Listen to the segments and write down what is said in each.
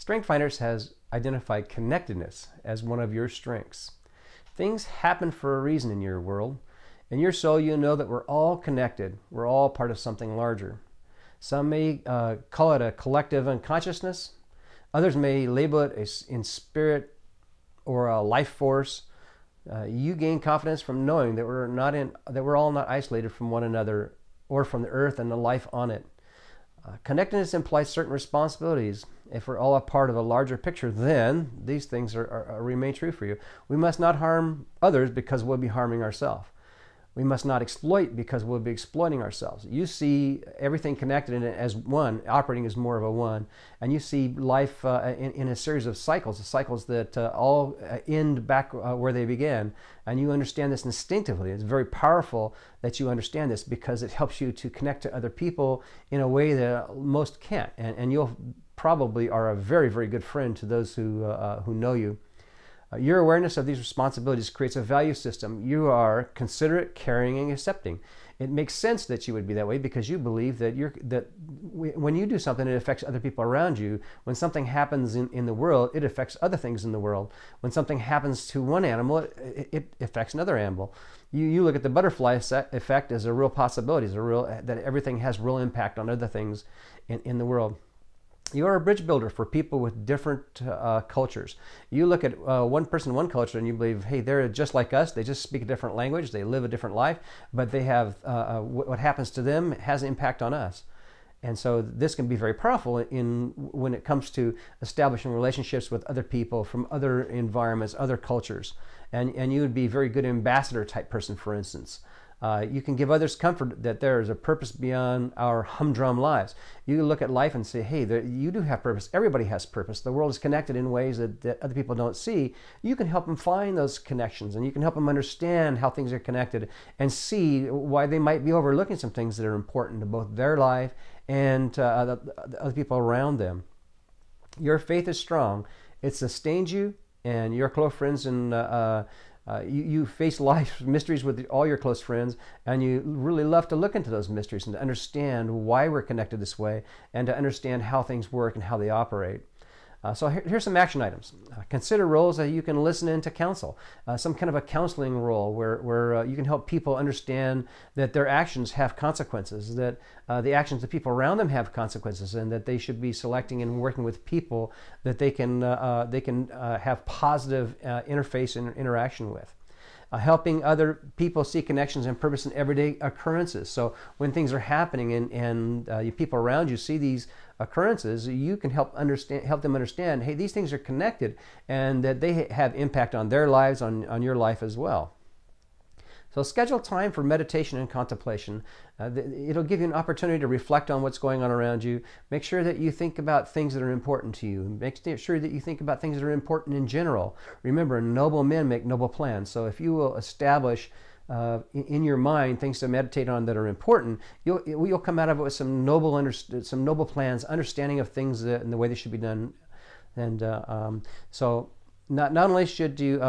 StrengthsFinder has identified connectedness as one of your strengths. Things happen for a reason in your world. In your soul, you know that we're all connected. We're all part of something larger. Some may call it a collective unconsciousness. Others may label it in spirit or a life force. You gain confidence from knowing that we're all not isolated from one another or from the earth and the life on it. Connectedness implies certain responsibilities. If we're all a part of a larger picture, then these things remain true for you. We must not harm others because we'll be harming ourselves. We must not exploit because we'll be exploiting ourselves. You see everything connected in it as one, operating as more of a one, and you see life in a series of cycles that all end back where they began, and you understand this instinctively. It's very powerful that you understand this because it helps you to connect to other people in a way that most can't, and you'll probably are a very, very good friend to those who know you. Your awareness of these responsibilities creates a value system. You are considerate, caring, and accepting. It makes sense that you would be that way because you believe that when you do something, it affects other people around you. When something happens in the world, it affects other things in the world. When something happens to one animal, it affects another animal. You look at the butterfly effect as a real possibility, that everything has real impact on other things in the world. You are a bridge builder for people with different cultures. You look at one person, one culture, and you believe, hey, they're just like us. They just speak a different language. They live a different life, but they have what happens to them has an impact on us. And so this can be very powerful when it comes to establishing relationships with other people from other environments, other cultures. And you would be a very good ambassador type person, for instance. You can give others comfort that there is a purpose beyond our humdrum lives. You look at life and say, hey, you do have purpose. Everybody has purpose. The world is connected in ways that other people don't see. You can help them find those connections, and you can help them understand how things are connected and see why they might be overlooking some things that are important to both their life and the other people around them. Your faith is strong. It sustains you and your close friends, and you face life's mysteries with all your close friends, and you really love to look into those mysteries and to understand why we're connected this way and to understand how things work and how they operate. So here's some action items. Consider roles that you can listen in to counsel. Some kind of a counseling role where you can help people understand that their actions have consequences, that the actions of people around them have consequences, and that they should be selecting and working with people that they can have positive interface and interaction with. Helping other people see connections and purpose in everyday occurrences. So when things are happening and people around you see these occurrences, you can help them understand, hey, these things are connected and that they have impact on their lives, on your life as well. So schedule time for meditation and contemplation. It'll give you an opportunity to reflect on what's going on around you. Make sure that you think about things that are important to you. Make sure that you think about things that are important in general. Remember, noble men make noble plans. So if you will establish in your mind things to meditate on that are important, you'll come out of it with some noble plans, understanding of things and the way they should be done. And so not only should you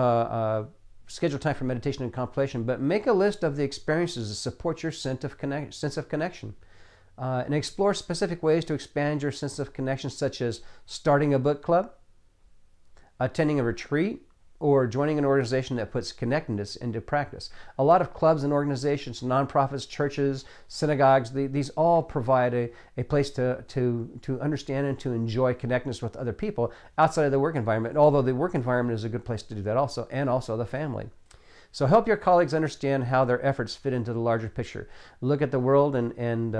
schedule time for meditation and contemplation, but make a list of the experiences that support your sense of connection. And explore specific ways to expand your sense of connection, such as starting a book club, attending a retreat, or joining an organization that puts connectedness into practice. A lot of clubs and organizations, nonprofits, churches, synagogues, these all provide a place to understand and to enjoy connectedness with other people outside of the work environment, although the work environment is a good place to do that also, and also the family. So help your colleagues understand how their efforts fit into the larger picture. Look at the world and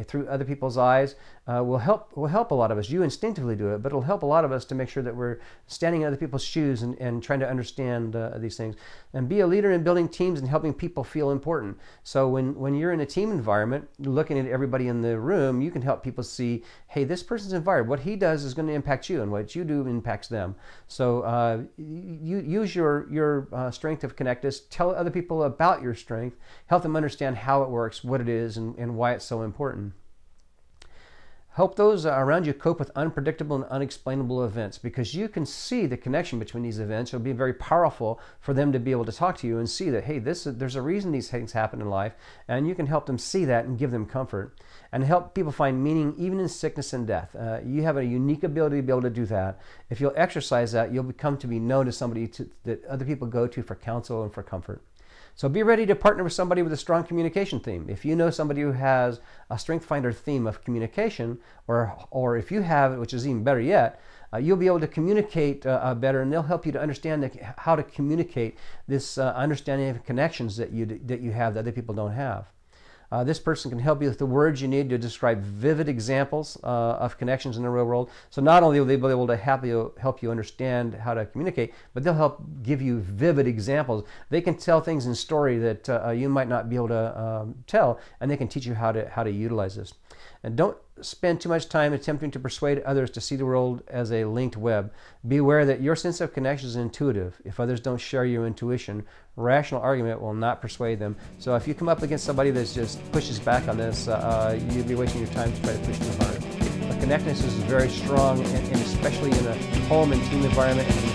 through other people's eyes will help a lot of us. You instinctively do it, but it'll help a lot of us to make sure that we're standing in other people's shoes and trying to understand these things. And be a leader in building teams and helping people feel important. So when you're in a team environment, looking at everybody in the room, you can help people see, hey, this person's environment, what he does is going to impact you, and what you do impacts them. So you use your strength of connectedness. Tell other people about your strength. Help them understand how it works, what it is, and why it's so important. Help those around you cope with unpredictable and unexplainable events, because you can see the connection between these events. It'll be very powerful for them to be able to talk to you and see that, hey, there's a reason these things happen in life, and you can help them see that and give them comfort and help people find meaning even in sickness and death. You have a unique ability to be able to do that. If you'll exercise that, you'll become to be known as somebody that other people go to for counsel and for comfort. So be ready to partner with somebody with a strong communication theme. If you know somebody who has a StrengthsFinder theme of communication, or if you have it, which is even better yet, you'll be able to communicate better, and they'll help you to understand how to communicate this understanding of connections that you have that other people don't have. This person can help you with the words you need to describe vivid examples of connections in the real world. So not only will they be able to help you understand how to communicate, but they'll help give you vivid examples. They can tell things in story that you might not be able to tell, and they can teach you how to utilize this. And don't spend too much time attempting to persuade others to see the world as a linked web. Be aware that your sense of connection is intuitive. If others don't share your intuition, rational argument will not persuade them. So if you come up against somebody that just pushes back on this, you'll be wasting your time to try to push too hard. But connectedness is very strong, and especially in a home and team environment and